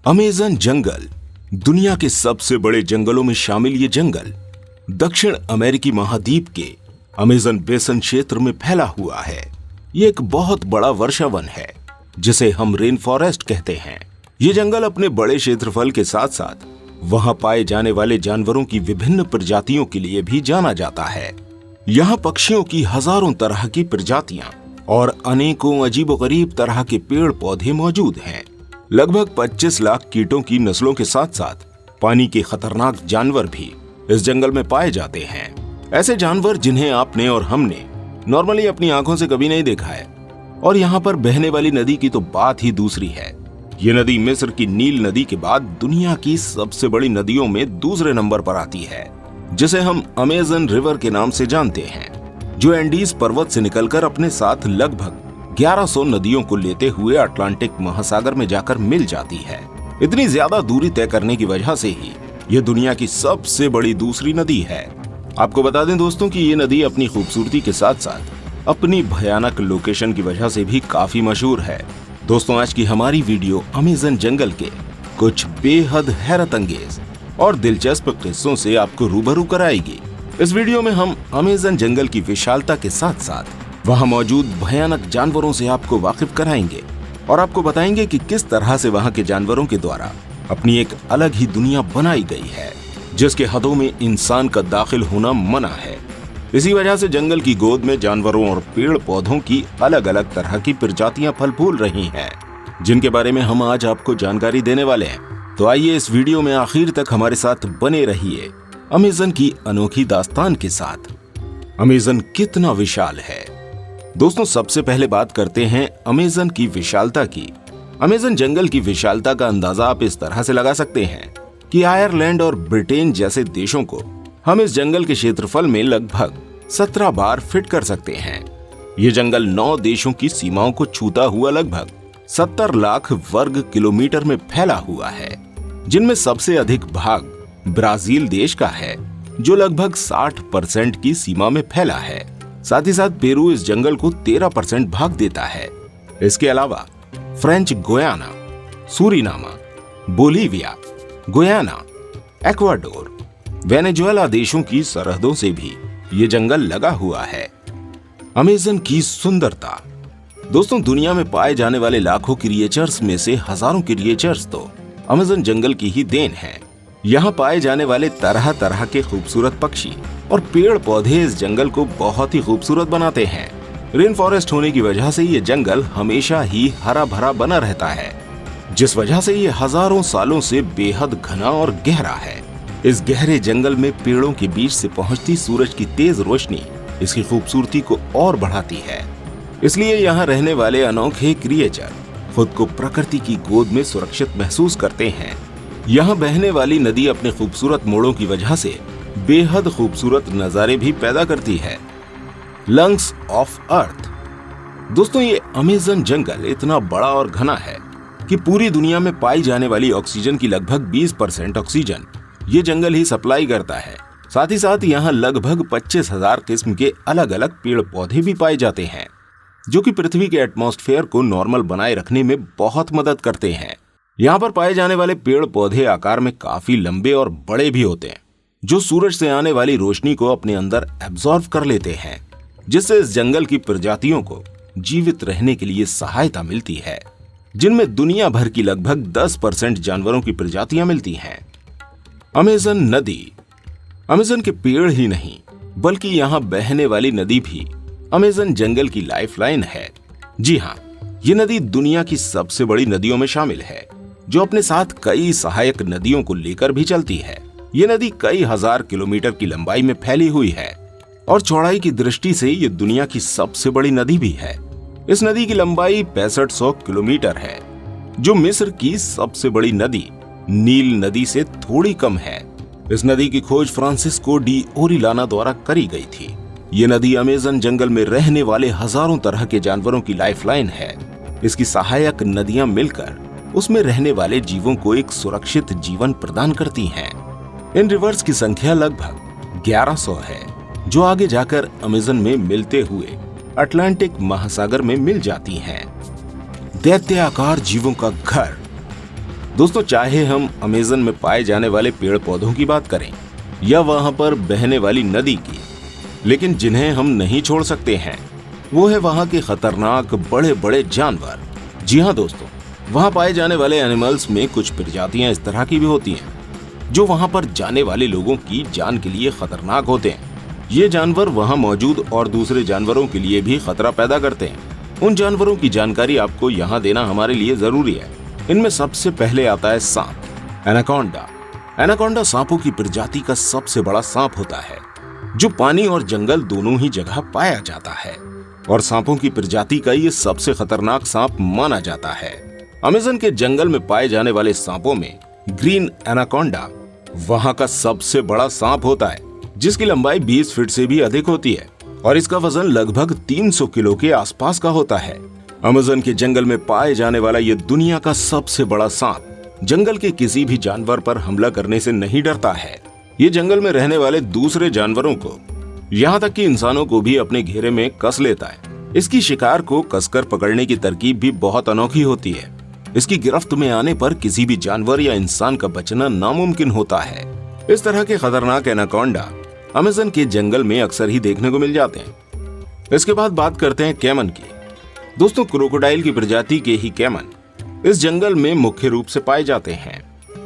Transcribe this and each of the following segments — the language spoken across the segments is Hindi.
अमेज़न जंगल दुनिया के सबसे बड़े जंगलों में शामिल ये जंगल दक्षिण अमेरिकी महाद्वीप के अमेज़न बेसन क्षेत्र में फैला हुआ है। ये एक बहुत बड़ा वर्षावन है जिसे हम रेन फॉरेस्ट कहते हैं। ये जंगल अपने बड़े क्षेत्रफल के साथ साथ वहां पाए जाने वाले जानवरों की विभिन्न प्रजातियों के लिए भी जाना जाता है। यहाँ पक्षियों की हजारों तरह की प्रजातियां और अनेकों अजीबोगरीब तरह के पेड़ पौधे मौजूद हैं। लगभग 25 लाख कीटों की नस्लों के साथ साथ पानी के खतरनाक जानवर भी इस जंगल में पाए जाते हैं। ऐसे जानवर जिन्हें आपने और हमने नॉर्मली अपनी आंखों से कभी नहीं देखा है। और यहाँ पर बहने वाली नदी की तो बात ही दूसरी है। ये नदी मिस्र की नील नदी के बाद दुनिया की सबसे बड़ी नदियों में दूसरे नंबर पर आती है, जिसे हम अमेज़न रिवर के नाम से जानते हैं, जो एंडीज पर्वत से निकलकर अपने साथ लगभग 1100 नदियों को लेते हुए अटलांटिक महासागर में जाकर मिल जाती है। इतनी ज्यादा दूरी तय करने की वजह से ही ये दुनिया की सबसे बड़ी दूसरी नदी है। आपको बता दें दोस्तों कि ये नदी अपनी खूबसूरती के साथ साथ अपनी भयानक लोकेशन की वजह से भी काफी मशहूर है। दोस्तों, आज की हमारी वीडियो अमेज़न जंगल के कुछ बेहद हैरत अंगेज और दिलचस्प किस्सों से आपको रूबरू कराएगी। इस वीडियो में हम अमेज़न जंगल की विशालता के साथ साथ वहां मौजूद भयानक जानवरों से आपको वाकिफ कराएंगे और आपको बताएंगे कि किस तरह से वहां के जानवरों के द्वारा अपनी एक अलग ही दुनिया बनाई गई है, जिसके हदों में इंसान का दाखिल होना मना है। इसी वजह से जंगल की गोद में जानवरों और पेड़ पौधों की अलग अलग तरह की प्रजातियां फल फूल रही हैं, जिनके बारे में हम आज आपको जानकारी देने वाले हैं। तो आइए इस वीडियो में आखिर तक हमारे साथ बने रहिए अमेज़न की अनोखी दास्तान के साथ। अमेज़न कितना विशाल है। दोस्तों, सबसे पहले बात करते हैं अमेज़न की विशालता की। अमेज़न जंगल की विशालता का अंदाजा आप इस तरह से लगा सकते हैं कि आयरलैंड और ब्रिटेन जैसे देशों को हम इस जंगल के क्षेत्रफल में लगभग 17 बार फिट कर सकते हैं। ये जंगल 9 देशों की सीमाओं को छूता हुआ लगभग 70 लाख वर्ग किलोमीटर में फैला हुआ है, जिनमें सबसे अधिक भाग ब्राजील देश का है, जो लगभग 60% की सीमा में फैला है। साथ ही साथ पेरू इस जंगल को 13% भाग देता है। इसके अलावा French Guiana, Suriname, Bolivia, Guyana, Ecuador, Venezuela देशों की सरहदों से भी ये जंगल लगा हुआ है। अमेज़न की सुंदरता। दोस्तों, दुनिया में पाए जाने वाले लाखों क्रिएचर्स में से हजारों क्रिएचर्स तो अमेज़न जंगल की ही देन है। यहाँ पाए जाने वाले तरह तरह के खूबसूरत पक्षी और पेड़ पौधे इस जंगल को बहुत ही खूबसूरत बनाते हैं। रेन फॉरेस्ट होने की वजह से ये जंगल हमेशा ही हरा भरा बना रहता है, जिस वजह से ये हजारों सालों से बेहद घना और गहरा है। इस गहरे जंगल में पेड़ों के बीच से पहुंचती सूरज की तेज रोशनी इसकी खूबसूरती को और बढ़ाती है। इसलिए यहाँ रहने वाले अनोखे क्रिएचर खुद को प्रकृति की गोद में सुरक्षित महसूस करते हैं। यहाँ बहने वाली नदी अपने खूबसूरत मोड़ों की वजह से बेहद खूबसूरत नजारे भी पैदा करती है। Lungs of earth. दोस्तों, ये अमेज़न जंगल इतना बड़ा और घना है कि पूरी दुनिया में पाई जाने वाली ऑक्सीजन की लगभग 20% ऑक्सीजन ये जंगल ही सप्लाई करता है। साथ ही साथ यहाँ लगभग 25,000 किस्म के अलग अलग पेड़ पौधे भी पाए जाते हैं, जो कि पृथ्वी के एटमॉस्फेयर को नॉर्मल बनाए रखने में बहुत मदद करते हैं। यहाँ पर पाए जाने वाले पेड़ पौधे आकार में काफी लंबे और बड़े भी होते हैं, जो सूरज से आने वाली रोशनी को अपने अंदर एब्जॉर्ब कर लेते हैं, जिससे इस जंगल की प्रजातियों को जीवित रहने के लिए सहायता मिलती है, जिनमें दुनिया भर की लगभग 10% जानवरों की प्रजातियां मिलती हैं। अमेज़न नदी। अमेज़न के पेड़ ही नहीं बल्कि यहाँ बहने वाली नदी भी अमेज़न जंगल की लाइफलाइन है। जी हाँ, ये नदी दुनिया की सबसे बड़ी नदियों में शामिल है, जो अपने साथ कई सहायक नदियों को लेकर भी चलती है। ये नदी कई हजार किलोमीटर की लंबाई में फैली हुई है और चौड़ाई की दृष्टि से ये दुनिया की सबसे बड़ी नदी भी है। इस नदी की लंबाई 6500 किलोमीटर है, जो मिस्र की सबसे बड़ी नदी नील नदी से थोड़ी कम है। इस नदी की खोज फ्रांसिस्को डी ओरिलाना द्वारा करी गई थी। ये नदी अमेज़न जंगल में रहने वाले हजारों तरह के जानवरों की लाइफलाइन है। इसकी सहायक नदियां मिलकर उसमें रहने वाले जीवों को एक सुरक्षित जीवन प्रदान करती हैं। इन रिवर्स की संख्या लगभग 1100 है, जो आगे जाकर अमेज़न में मिलते हुए अटलांटिक महासागर में मिल जाती हैं। दैत्याकार जीवों का घर। दोस्तों, चाहे हम अमेज़न में पाए जाने वाले पेड़ पौधों की बात करें या वहां पर बहने वाली नदी की, लेकिन जिन्हें हम नहीं छोड़ सकते हैं वो है वहां के खतरनाक बड़े बड़े जानवर। जी हाँ दोस्तों, वहां पाए जाने वाले एनिमल्स में कुछ प्रजातियां इस तरह की भी होती हैं जो वहां पर जाने वाले लोगों की जान के लिए खतरनाक होते हैं। ये जानवर वहां मौजूद और दूसरे जानवरों के लिए भी खतरा पैदा करते हैं। उन जानवरों की जानकारी आपको यहाँ देना हमारे लिए जरूरी है। इनमें सबसे पहले आता है सांप, एनाकोंडा। एनाकोंडा सांपों की प्रजाति का सबसे बड़ा सांप होता है जो पानी और जंगल दोनों ही जगह पाया जाता है और सांपों की प्रजाति का ये सबसे खतरनाक सांप माना जाता है। अमेज़न के जंगल में पाए जाने वाले सांपों में ग्रीन एनाकोंडा वहां का सबसे बड़ा सांप होता है जिसकी लंबाई 20 फीट से भी अधिक होती है और इसका वजन लगभग 300 किलो के आसपास का होता है। अमेज़न के जंगल में पाए जाने वाला ये दुनिया का सबसे बड़ा सांप जंगल के किसी भी जानवर पर हमला करने से नहीं डरता है। ये जंगल में रहने वाले दूसरे जानवरों को, यहाँ तक कि इंसानों को भी अपने घेरे में कस लेता है। इसकी शिकार को कसकर पकड़ने की तरकीब भी बहुत अनोखी होती है। इसकी गिरफ्त में आने पर किसी भी जानवर या इंसान का बचना नामुमकिन होता है। इस तरह के खतरनाक एनाकोंडा अमेज़न के जंगल में अक्सर ही देखने को मिल जाते हैं। इसके बाद बात करते हैं कैमन की। दोस्तों, क्रोकोडाइल की प्रजाति के ही कैमन इस जंगल में मुख्य रूप से पाए जाते हैं।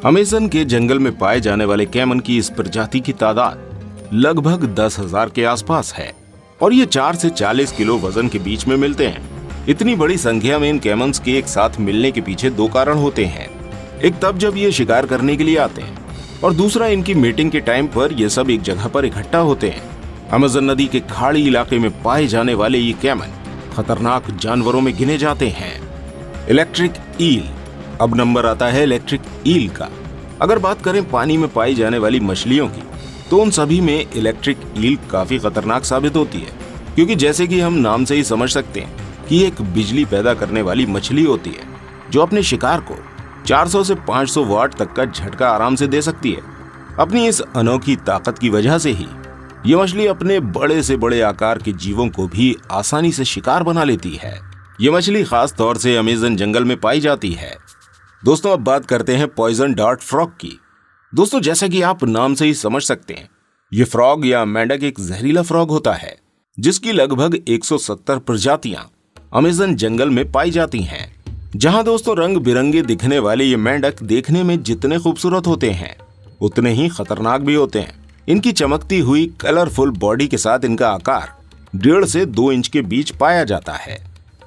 अमेज़न के जंगल में पाए जाने वाले कैमन की इस प्रजाति की तादाद लगभग 10,000 के आसपास है और ये 4 से 40 किलो वजन के बीच में मिलते हैं। इतनी बड़ी संख्या में इन कैमन्स के एक साथ मिलने के पीछे दो कारण होते हैं। एक तब जब ये शिकार करने के लिए आते हैं और दूसरा इनकी मीटिंग के टाइम पर ये सब एक जगह पर इकट्ठा होते हैं। अमेज़न नदी के खाड़ी इलाके में पाए जाने वाले ये कैमन खतरनाक जानवरों में गिने जाते हैं। Electric eel. अब नंबर आता है इलेक्ट्रिक ईल का। अगर बात करें पानी में पाई जाने वाली मछलियों की तो उन सभी में इलेक्ट्रिक ईल काफी खतरनाक साबित होती है, क्योंकि जैसे कि हम नाम से ही समझ सकते हैं कि एक बिजली पैदा करने वाली मछली होती है जो अपने शिकार को 400 से 500 वाट तक का झटका आराम से दे सकती है। अपनी इस अनोखी ताकत की वजह से ही ये मछली अपने बड़े से बड़े आकार के जीवों को भी आसानी से शिकार बना लेती है। ये मछली खास तौर से अमेज़न जंगल में पाई जाती है। दोस्तों, अब बात करते हैं पॉइजन डार्ट फ्रॉग की। दोस्तों, जैसा कि आप नाम से ही समझ सकते हैं, ये फ्रॉग या मेंढक एक जहरीला फ्रॉग होता है जिसकी लगभग 170 प्रजातियां अमेज़न जंगल में पाई जाती हैं। जहां दोस्तों रंग बिरंगे दिखने वाले ये मेंढक देखने में जितने खूबसूरत होते हैं उतने ही खतरनाक भी होते हैं। इनकी चमकती हुई कलरफुल बॉडी के साथ इनका आकार 1.5 से 2 इंच के बीच पाया जाता है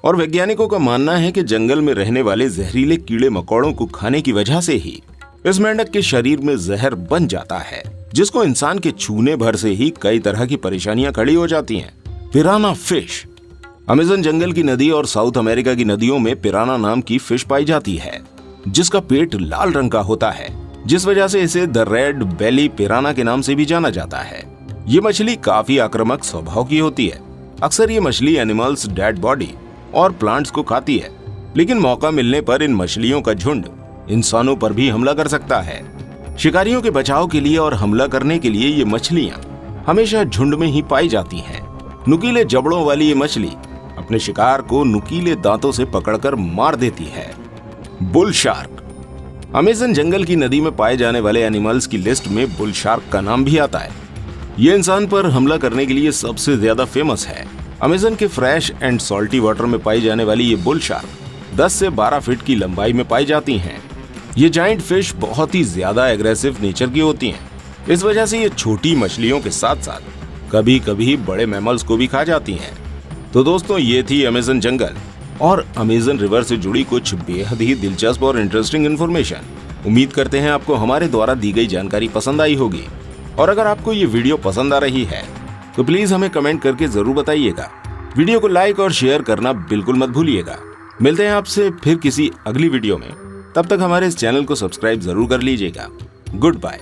और वैज्ञानिकों का मानना है कि जंगल में रहने वाले जहरीले कीड़े मकोड़ों को खाने की वजह से ही इस मेंढक के शरीर में जहर बन जाता है, जिसको इंसान के छूने भर से ही कई तरह की परेशानियां खड़ी हो जाती हैं। पिराना फिश। अमेज़न जंगल की नदी और साउथ अमेरिका की नदियों में पिराना नाम की फिश पाई जाती है जिसका पेट लाल रंग का होता है, जिस वजह से इसे द रेड बेली पिराना के नाम से भी जाना जाता है। ये मछली काफी आक्रामक स्वभाव की होती है। अक्सर ये मछली एनिमल्स डेड बॉडी और प्लांट्स को खाती है, लेकिन मौका मिलने पर इन मछलियों का झुंड इंसानों पर भी हमला कर सकता है। शिकारियों के बचाव के लिए और हमला करने के लिए ये मछलियां हमेशा झुंड में ही पाई जाती हैं। नुकीले जबड़ों वाली ये मछली अपने शिकार को नुकीले दांतों से पकड़कर मार देती है। Bull shark. अमेज़न जंगल की नदी में पाए जाने वाले एनिमल्स की लिस्ट में बुल शार्क का नाम भी आता है। ये इंसान पर हमला करने के लिए सबसे ज्यादा फेमस है। अमेज़न के फ्रेश एंड सॉल्टी वाटर में पाई जाने वाली ये बुल शार्क 10 से 12 फीट की लंबाई में पाई जाती हैं। ये जाइंट फिश बहुत ही ज्यादा एग्रेसिव नेचर की होती हैं। इस वजह से ये छोटी मछलियों के साथ साथ कभी कभी बड़े मैमल्स को भी खा जाती हैं। तो दोस्तों, ये थी अमेज़न जंगल और अमेज़न रिवर से जुड़ी कुछ बेहद ही दिलचस्प और इंटरेस्टिंग इन्फॉर्मेशन। उम्मीद करते हैं आपको हमारे द्वारा दी गई जानकारी पसंद आई होगी, और अगर आपको ये वीडियो पसंद आ रही है तो प्लीज हमें कमेंट करके जरूर बताइएगा। वीडियो को लाइक और शेयर करना बिल्कुल मत भूलिएगा। मिलते हैं आपसे फिर किसी अगली वीडियो में। तब तक हमारे इस चैनल को सब्सक्राइब जरूर कर लीजिएगा। Good bye.